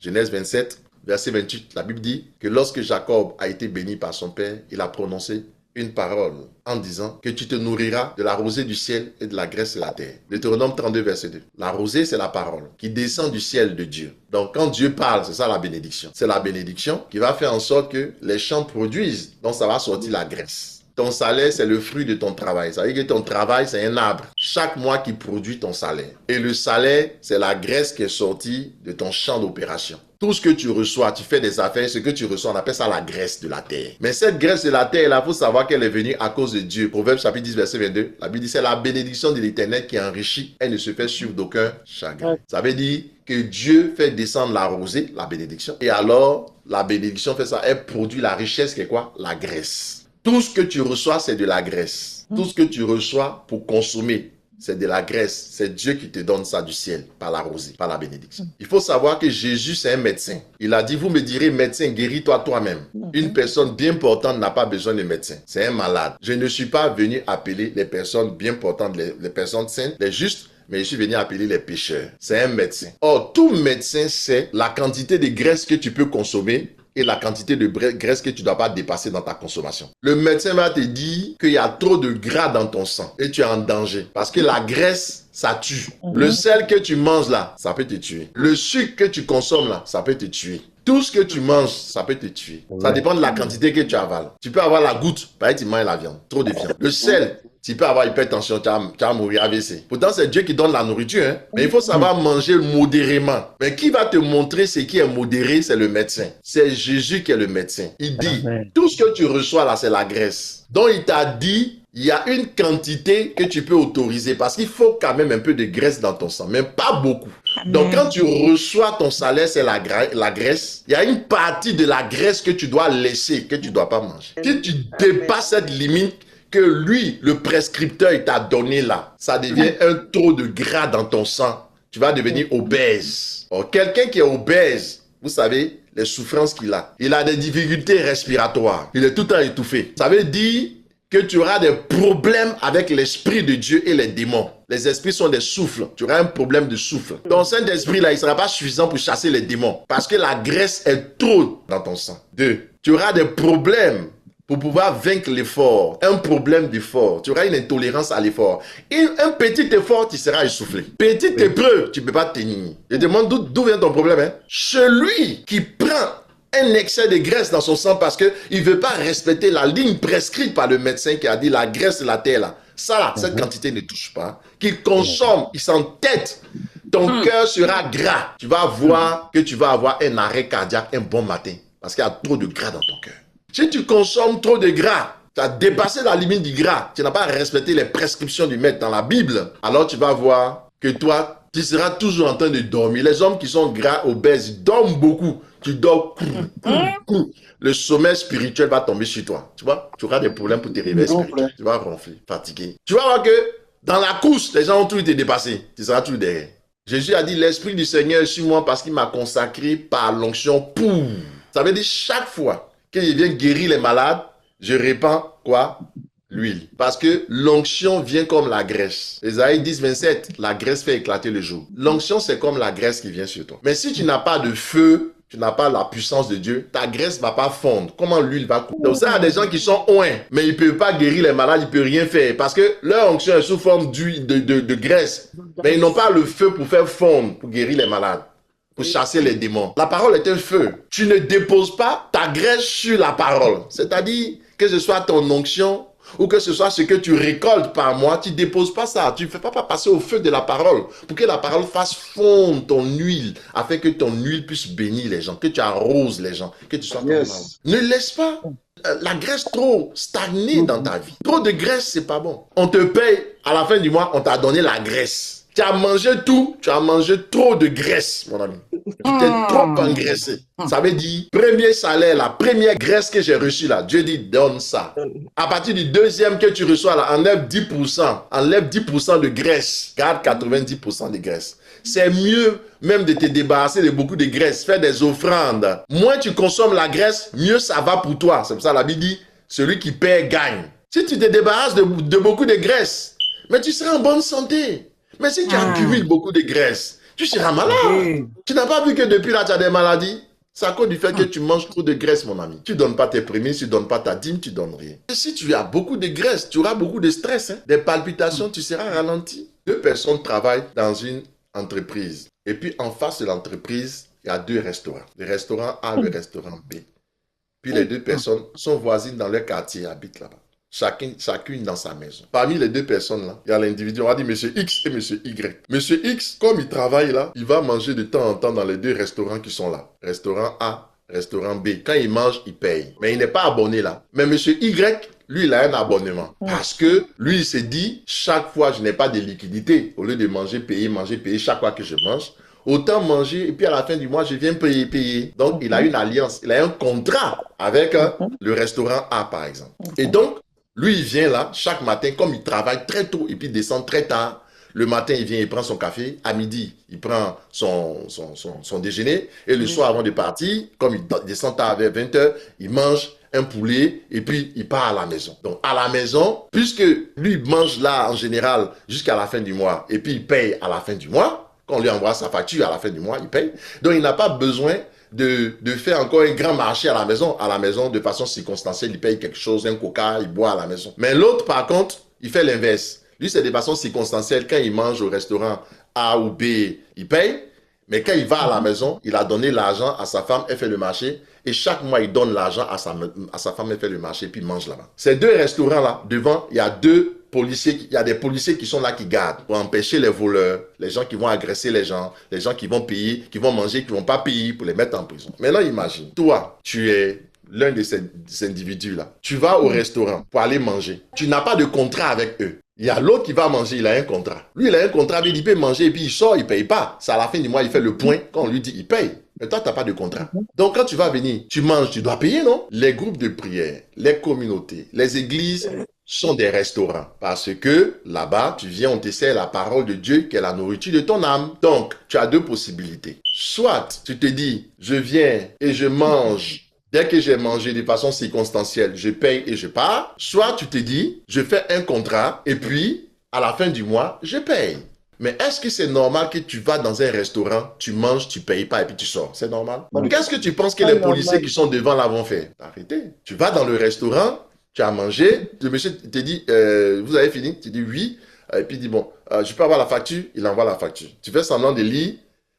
Genèse 27, verset 28, la Bible dit que lorsque Jacob a été béni par son père, il a prononcé une parole en disant que tu te nourriras de la rosée du ciel et de la graisse de la terre. Deutéronome 32, verset 2. La rosée, c'est la parole qui descend du ciel de Dieu. Donc, quand Dieu parle, c'est ça la bénédiction. C'est la bénédiction qui va faire en sorte que les champs produisent. Donc, ça va sortir la graisse. Ton salaire, c'est le fruit de ton travail. Ça veut dire que ton travail, c'est un arbre. Chaque mois qui produit ton salaire. Et le salaire, c'est la graisse qui est sortie de ton champ d'opération. Tout ce que tu reçois, tu fais des affaires, ce que tu reçois, on appelle ça la graisse de la terre. Mais cette graisse de la terre, il faut savoir qu'elle est venue à cause de Dieu. Proverbe chapitre 10, verset 22. La Bible dit, c'est la bénédiction de l'Éternel qui enrichit. Elle ne se fait suivre d'aucun chagrin. Ça veut dire que Dieu fait descendre la rosée, la bénédiction. Et alors, la bénédiction fait ça. Elle produit la richesse qui est quoi? La graisse. Tout ce que tu reçois, c'est de la graisse. Tout ce que tu reçois pour consommer, c'est de la graisse. C'est Dieu qui te donne ça du ciel, par la rosée, par la bénédiction. Il faut savoir que Jésus, c'est un médecin. Il a dit, vous me direz, médecin, guéris-toi toi-même. Une personne bien portante n'a pas besoin de médecin. C'est un malade. Je ne suis pas venu appeler les personnes bien portantes, les personnes saines, les justes, mais je suis venu appeler les pécheurs. C'est un médecin. Or, tout médecin sait la quantité de graisse que tu peux consommer et la quantité de graisse que tu ne dois pas dépasser dans ta consommation. Le médecin va te dire qu'il y a trop de gras dans ton sang et tu es en danger. Parce que la graisse, ça tue. Le sel que tu manges là, ça peut te tuer. Le sucre que tu consommes là, ça peut te tuer. Tout ce que tu manges, ça peut te tuer. Ça dépend de la quantité que tu avales. Tu peux avoir la goutte, par exemple, tu manges la viande, trop de viande. Le sel, tu peux avoir hypertension, tu vas mourir AVC. Pourtant, c'est Dieu qui donne la nourriture. Hein? Mais il faut savoir manger modérément. Mais qui va te montrer ce qui est modéré, c'est le médecin. C'est Jésus qui est le médecin. Il dit, tout ce que tu reçois là, c'est la graisse. Donc, il t'a dit, il y a une quantité que tu peux autoriser parce qu'il faut quand même un peu de graisse dans ton sang, mais pas beaucoup. Donc, quand tu reçois ton salaire, c'est la graisse. Il y a une partie de la graisse que tu dois laisser, que tu ne dois pas manger. Si tu dépasses cette limite, que lui, le prescripteur, il t'a donné là, ça devient un trop de gras dans ton sang. Tu vas devenir obèse. Or, quelqu'un qui est obèse, vous savez, les souffrances qu'il a. Il a des difficultés respiratoires. Il est tout le temps étouffé. Ça veut dire que tu auras des problèmes avec l'esprit de Dieu et les démons. Les esprits sont des souffles. Tu auras un problème de souffle. Ton Saint-Esprit là, il ne sera pas suffisant pour chasser les démons. Parce que la graisse est trop dans ton sang. 2. Tu auras des problèmes pour pouvoir vaincre l'effort, un problème d'effort, tu auras une intolérance à l'effort. Et un petit effort, tu seras essoufflé. Petite épreuve, tu ne peux pas tenir. Je te demande d'où vient ton problème. Hein? Celui qui prend un excès de graisse dans son sang parce qu'il ne veut pas respecter la ligne prescrite par le médecin qui a dit la graisse de la terre là. Ça là, cette quantité ne touche pas. Qu'il consomme, il s'entête. Ton cœur sera gras. Tu vas voir que tu vas avoir un arrêt cardiaque un bon matin parce qu'il y a trop de gras dans ton cœur. Si tu consommes trop de gras, tu as dépassé la limite du gras, tu n'as pas respecté les prescriptions du maître dans la Bible, alors tu vas voir que toi, tu seras toujours en train de dormir. Les hommes qui sont gras, obèses, ils dorment beaucoup. Tu dors, le sommeil spirituel va tomber sur toi. Tu vois, tu auras des problèmes pour te réveiller spirituels. Tu vas ronfler, fatigué. Tu vas voir que dans la course, les gens ont tout été dépassés. Tu seras toujours derrière. Jésus a dit, l'Esprit du Seigneur est sur moi parce qu'il m'a consacré par l'onction pour. Ça veut dire chaque fois que je viens guérir les malades, je répands quoi? L'huile. Parce que l'onction vient comme la graisse. Ésaïe 10, 27, la graisse fait éclater le jour. L'onction, c'est comme la graisse qui vient sur toi. Mais si tu n'as pas de feu, tu n'as pas la puissance de Dieu, ta graisse ne va pas fondre. Comment l'huile va couler? Donc ça, il y a des gens qui sont oints, mais ils ne peuvent pas guérir les malades, ils ne peuvent rien faire. Parce que leur onction est sous forme d'huile, de graisse. Mais ils n'ont pas le feu pour faire fondre, pour guérir les malades, pour chasser les démons. La parole est un feu. Tu ne déposes pas ta graisse sur la parole. C'est-à-dire que ce soit ton onction ou que ce soit ce que tu récoltes par mois, tu ne déposes pas ça. Tu ne fais pas passer au feu de la parole pour que la parole fasse fondre ton huile afin que ton huile puisse bénir les gens, que tu arroses les gens, que tu sois Ne laisse pas la graisse trop stagner dans ta vie. Trop de graisse, c'est pas bon. On te paye, à la fin du mois, on t'a donné la graisse. Tu as mangé tout, tu as mangé trop de graisse, mon ami. Tu t'es trop engraissé. Ça veut dire, premier salaire, la première graisse que j'ai reçue là, Dieu dit, donne ça. À partir du deuxième que tu reçois là, enlève 10%. Enlève 10% de graisse. Garde 90% de graisse. C'est mieux même de te débarrasser de beaucoup de graisse. Faire des offrandes. Moins tu consommes la graisse, mieux ça va pour toi. C'est pour ça que la Bible dit, celui qui perd gagne. Si tu te débarrasses de beaucoup de graisse, mais tu seras en bonne santé. Mais si tu accumules beaucoup de graisse, Tu seras malade. Ok. Tu n'as pas vu que depuis là, tu as des maladies? C'est à cause du fait que tu manges trop de graisse, mon ami. Tu ne donnes pas tes prémices, tu ne donnes pas ta dîme, tu ne donnes rien. Et si tu as beaucoup de graisse, tu auras beaucoup de stress, hein, des palpitations, tu seras ralenti. Deux personnes travaillent dans une entreprise. Et puis en face de l'entreprise, il y a deux restaurants. Le restaurant A, le restaurant B. Puis les deux personnes sont voisines dans leur quartier, habitent là-bas. Chacune dans sa maison. Parmi les deux personnes là, il y a l'individu, on va dire monsieur X et monsieur Y. Monsieur X, comme il travaille là, il va manger de temps en temps dans les deux restaurants qui sont là. Restaurant A, restaurant B. Quand il mange, il paye. Mais il n'est pas abonné là. Mais monsieur Y, lui, il a un abonnement. Parce que lui, il s'est dit, chaque fois, je n'ai pas de liquidité. Au lieu de manger, payer chaque fois que je mange, autant manger et puis à la fin du mois, je viens payer. Donc, il a une alliance, il a un contrat avec le restaurant A, par exemple. Et donc, lui, il vient là, chaque matin, comme il travaille très tôt et puis il descend très tard. Le matin, il vient, il prend son café. À midi, il prend son déjeuner. Et le soir, avant de partir, comme il descend tard vers 20h, il mange un poulet et puis il part à la maison. Donc, à la maison, puisque lui mange là, en général, jusqu'à la fin du mois, et puis il paye à la fin du mois, quand on lui envoie sa facture à la fin du mois, il paye. Donc, il n'a pas besoin de faire encore un grand marché à la maison. À la maison, de façon circonstancielle, il paye quelque chose, un coca, il boit à la maison. Mais l'autre, par contre, il fait l'inverse. Lui, c'est de façon circonstancielle. Quand il mange au restaurant A ou B, il paye. Mais quand il va à la maison, il a donné l'argent à sa femme, elle fait le marché. Et chaque mois, il donne l'argent à sa femme, elle fait le marché, puis il mange là-bas. Ces deux restaurants-là, devant, il y a des policiers qui sont là, qui gardent pour empêcher les voleurs, les gens qui vont agresser les gens qui vont payer, qui vont manger, qui ne vont pas payer pour les mettre en prison. Maintenant, imagine, toi, tu es l'un de ces individus-là. Tu vas au restaurant pour aller manger. Tu n'as pas de contrat avec eux. Il y a l'autre qui va manger, il a un contrat. Lui, il a un contrat, il peut manger et puis il sort, il ne paye pas. C'est à la fin du mois, il fait le point. Quand on lui dit, il paye. Mais toi, tu n'as pas de contrat. Donc, quand tu vas venir, tu manges, tu dois payer, non? Les groupes de prière, les communautés, les églises sont des restaurants. Parce que là-bas, tu viens, on te sert la parole de Dieu qui est la nourriture de ton âme. Donc, tu as deux possibilités. Soit tu te dis, je viens et je mange. Dès que j'ai mangé de façon circonstancielle, je paye et je pars. Soit tu te dis, je fais un contrat et puis, à la fin du mois, je paye. Mais est-ce que c'est normal que tu vas dans un restaurant, tu manges, tu payes pas et puis tu sors? C'est normal? Qu'est-ce que tu penses que les policiers qui sont devant là vont faire? Arrêtez. Tu vas dans le restaurant, tu as mangé, le monsieur te dit, vous avez fini? Tu dis oui. Et puis il dit, bon, je peux avoir la facture? Il envoie la facture. Tu fais semblant de lire.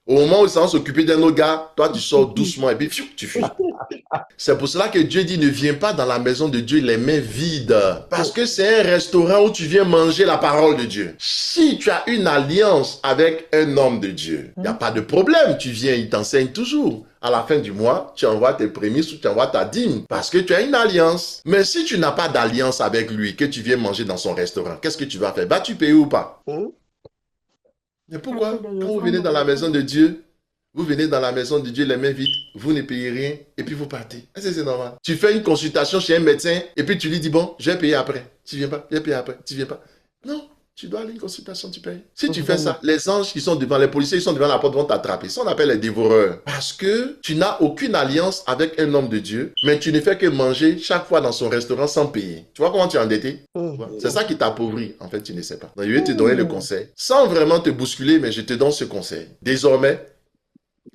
Au moment où ils sont s'occuper d'un autre gars, toi tu sors doucement et puis tu fuis. C'est pour cela que Dieu dit ne viens pas dans la maison de Dieu les mains vides. Parce que c'est un restaurant où tu viens manger la parole de Dieu. Si tu as une alliance avec un homme de Dieu, il n'y a pas de problème. Tu viens, il t'enseigne toujours. À la fin du mois, tu envoies tes prémices ou tu envoies ta dîme parce que tu as une alliance. Mais si tu n'as pas d'alliance avec lui, que tu viens manger dans son restaurant, qu'est-ce que tu vas faire? Vas-tu payer ou pas? Mais pourquoi? Quand vous venez dans la maison de Dieu, vous venez dans la maison de Dieu les mains vides, vous ne payez rien et puis vous partez. Est-ce que c'est normal? Tu fais une consultation chez un médecin et puis tu lui dis, bon, je vais payer après. Tu viens pas, je vais payer après. Tu viens pas. Non, tu dois aller à une consultation, tu payes. Si tu fais ça, les anges qui sont devant, les policiers qui sont devant la porte vont t'attraper. Ça, on appelle les dévoreurs. Parce que tu n'as aucune alliance avec un homme de Dieu, mais tu ne fais que manger chaque fois dans son restaurant sans payer. Tu vois comment tu es endetté? C'est ça qui t'appauvrit. En fait, tu ne sais pas. Donc, je vais te donner le conseil. Sans vraiment te bousculer, mais je te donne ce conseil. Désormais,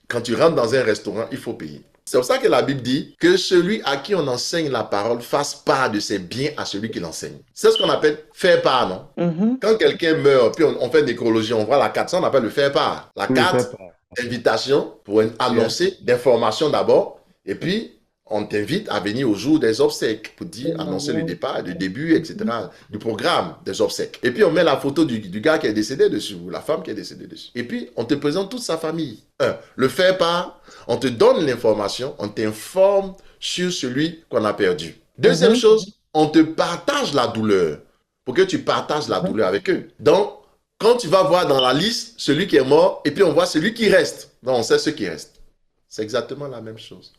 quand tu rentres dans un restaurant, il faut payer. C'est pour ça que la Bible dit que celui à qui on enseigne la parole fasse part de ses biens à celui qui l'enseigne. C'est ce qu'on appelle faire part, non? Quand quelqu'un meurt, puis on fait une nécrologie, on voit la carte, ça on appelle le faire part. La carte d'invitation pour annoncer d'information d'abord, et puis on t'invite à venir au jour des obsèques pour dire, annoncer le départ, le début, etc. du programme des obsèques. Et puis on met la photo du gars qui est décédé dessus, ou la femme qui est décédée dessus. Et puis on te présente toute sa famille. Le faire part, on te donne l'information, on t'informe sur celui qu'on a perdu. Deuxième chose, on te partage la douleur, pour que tu partages la douleur avec eux. Donc, quand tu vas voir dans la liste celui qui est mort, et puis on voit celui qui reste. Donc on sait ce qui reste. C'est exactement la même chose.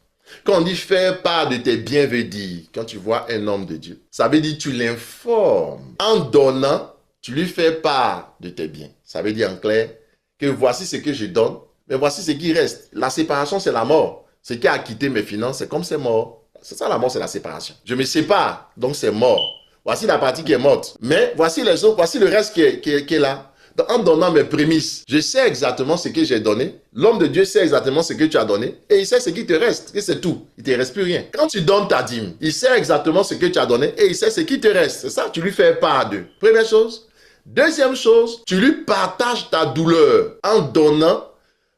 Quand on dit faire part de tes biens, veut dire, quand tu vois un homme de Dieu, ça veut dire tu l'informes. En donnant, tu lui fais part de tes biens. Ça veut dire en clair que voici ce que je donne, mais voici ce qui reste. La séparation, c'est la mort. Ce qui a quitté mes finances, c'est comme c'est mort. C'est ça la mort, c'est la séparation. Je me sépare, donc c'est mort. Voici la partie qui est morte. Mais voici les autres, voici le reste qui est là. En donnant mes prémices, je sais exactement ce que j'ai donné. L'homme de Dieu sait exactement ce que tu as donné et il sait ce qui te reste. Et c'est tout. Il ne te reste plus rien. Quand tu donnes ta dîme, il sait exactement ce que tu as donné et il sait ce qui te reste. C'est ça, tu lui fais part de. Première chose. Deuxième chose, tu lui partages ta douleur en donnant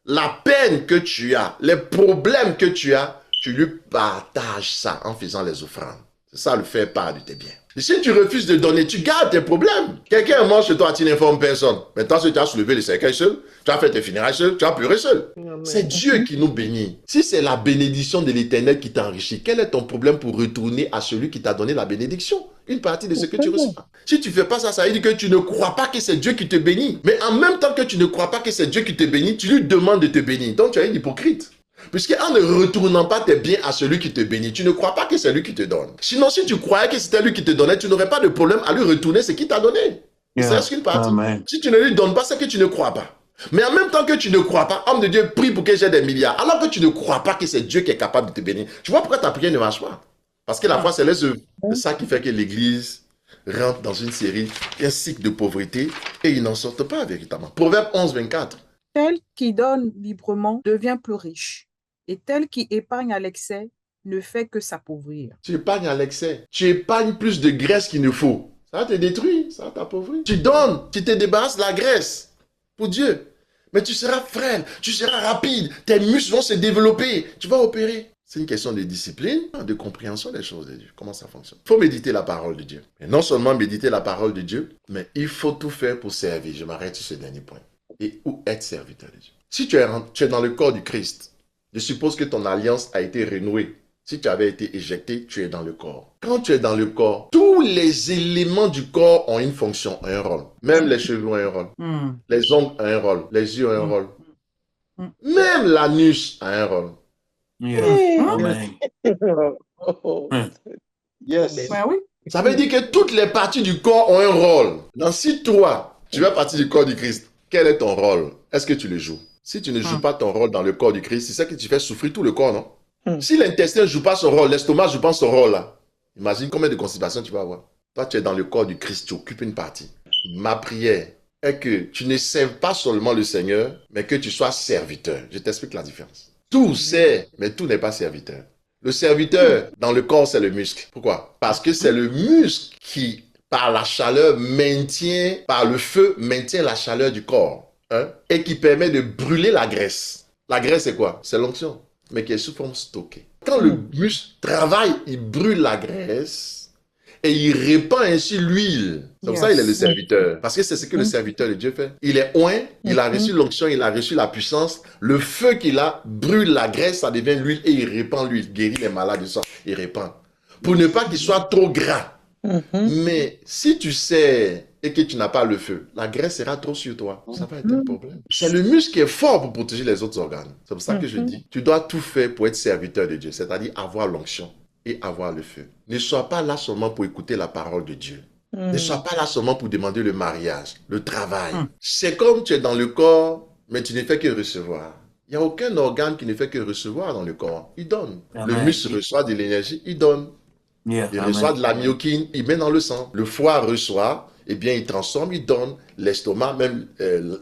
la peine que tu as, les problèmes que tu as, tu lui partages ça en faisant les offrandes. C'est ça le faire part de tes biens. Et si tu refuses de donner, tu gardes tes problèmes. Quelqu'un mange chez toi, tu n'informes personne. Maintenant, si tu as soulevé le cercueil seul, tu as fait tes funérailles seul, tu as pleuré seul. C'est Dieu qui nous bénit. Si c'est la bénédiction de l'Éternel qui t'enrichit, quel est ton problème pour retourner à celui qui t'a donné la bénédiction? Une partie de ce que tu reçois. Si tu ne fais pas ça, ça veut dire que tu ne crois pas que c'est Dieu qui te bénit. Mais en même temps que tu ne crois pas que c'est Dieu qui te bénit, tu lui demandes de te bénir. Donc tu es un hypocrite. Puisqu'en ne retournant pas tes biens à celui qui te bénit, tu ne crois pas que c'est lui qui te donne. Sinon, si tu croyais que c'était lui qui te donnait, tu n'aurais pas de problème à lui retourner ce qu'il t'a donné. C'est ce qu'une partie. Amen. Si tu ne lui donnes pas, c'est que tu ne crois pas. Mais en même temps que tu ne crois pas, homme de Dieu, prie pour que j'ai des milliards. Alors que tu ne crois pas que c'est Dieu qui est capable de te bénir. Tu vois pourquoi ta prière ne marche pas? Parce que la foi, c'est les œuvres. C'est ça qui fait que l'Église rentre dans une série, un cycle de pauvreté et ils n'en sortent pas véritablement. Proverbe 11, 24. Tel qui donne librement devient plus riche. Et tel qui épargne à l'excès ne fait que s'appauvrir. Tu épargnes à l'excès. Tu épargnes plus de graisse qu'il ne faut. Ça te détruit, ça t'appauvrit. Tu donnes, tu te débarrasses de la graisse pour Dieu. Mais tu seras frêle, tu seras rapide, tes muscles vont se développer, tu vas opérer. C'est une question de discipline, de compréhension des choses de Dieu. Comment ça fonctionne? Il faut méditer la parole de Dieu. Et non seulement méditer la parole de Dieu, mais il faut tout faire pour servir. Je m'arrête sur ce dernier point. Et où être serviteur de Dieu? Si tu es dans le corps du Christ, je suppose que ton alliance a été renouée. Si tu avais été éjecté, tu es dans le corps. Quand tu es dans le corps, tous les éléments du corps ont une fonction, un rôle. Même les cheveux ont un rôle. Les ongles ont un rôle. Les yeux ont un rôle. Même l'anus a un rôle. Amen. Yes. Ben oui. Ça veut dire que toutes les parties du corps ont un rôle. Donc si toi, tu fais partie du corps du Christ, quel est ton rôle? Est-ce que tu le joues? Si tu ne joues pas ton rôle dans le corps du Christ, c'est ça que tu fais souffrir tout le corps, non? Si l'intestin ne joue pas son rôle, l'estomac ne joue pas son rôle, là, imagine combien de constipations tu vas avoir. Toi, tu es dans le corps du Christ, tu occupes une partie. Ma prière est que tu ne serves pas seulement le Seigneur, mais que tu sois serviteur. Je t'explique la différence. Tout sert, mais tout n'est pas serviteur. Le serviteur dans le corps, c'est le muscle. Pourquoi? Parce que c'est le muscle qui, par la chaleur, par le feu, maintient la chaleur du corps. Et qui permet de brûler la graisse. La graisse, c'est quoi? C'est l'onction, mais qui est sous forme stockée. Quand le muscle travaille, il brûle la graisse et il répand ainsi l'huile. C'est pour ça qu'il est le serviteur. Parce que c'est ce que le serviteur de Dieu fait. Il est oint, il a reçu l'onction, il a reçu la puissance. Le feu qu'il a brûle la graisse, ça devient l'huile et il répand l'huile. Guérit les malades du sang, il répand. Pour ne pas qu'il soit trop gras. Mais si tu sais et que tu n'as pas le feu, la graisse sera trop sur toi. Ça va être un problème. C'est le muscle qui est fort pour protéger les autres organes. C'est pour ça que je dis, tu dois tout faire pour être serviteur de Dieu, c'est-à-dire avoir l'onction et avoir le feu. Ne sois pas là seulement pour écouter la parole de Dieu. Ne sois pas là seulement pour demander le mariage, le travail. C'est comme tu es dans le corps, mais tu ne fais que recevoir. Il n'y a aucun organe qui ne fait que recevoir dans le corps. Il donne. Le muscle reçoit de l'énergie, il donne. Il reçoit de la myokine, il met dans le sang. Le foie reçoit, eh bien, il transforme, il donne. L'estomac, même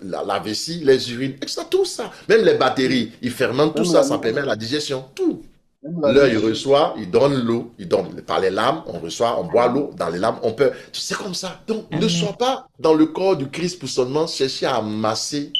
la vessie, les urines, etc. Tout ça. Même les bactéries, il fermente tout ça, ça permet la digestion. Tout. L'œil, il reçoit, il donne l'eau, il donne par les lames, on reçoit, on boit l'eau, dans les lames, on peut. C'est comme ça. Donc, ne sois pas dans le corps du Christ pour seulement chercher à amasser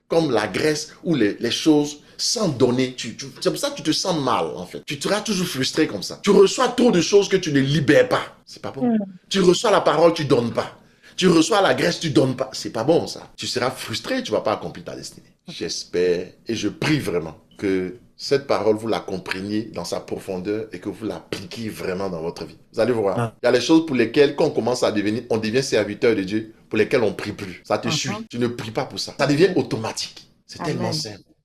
comme la graisse ou les choses sans donner. C'est pour ça que tu te sens mal, en fait. Tu seras toujours frustré comme ça. Tu reçois trop de choses que tu ne libères pas. C'est pas bon. Tu reçois la parole, tu donnes pas. Tu reçois la graisse, tu donnes pas. C'est pas bon, ça. Tu seras frustré, tu vas pas accomplir ta destinée. J'espère et je prie vraiment que cette parole, vous la compreniez dans sa profondeur et que vous l'appliquiez vraiment dans votre vie. Vous allez voir. Il y a les choses pour lesquelles, quand on commence à devenir, on devient serviteur de Dieu, pour lesquelles on ne prie plus. Ça te suit. Tu ne pries pas pour ça. Ça devient automatique. C'est tellement simple.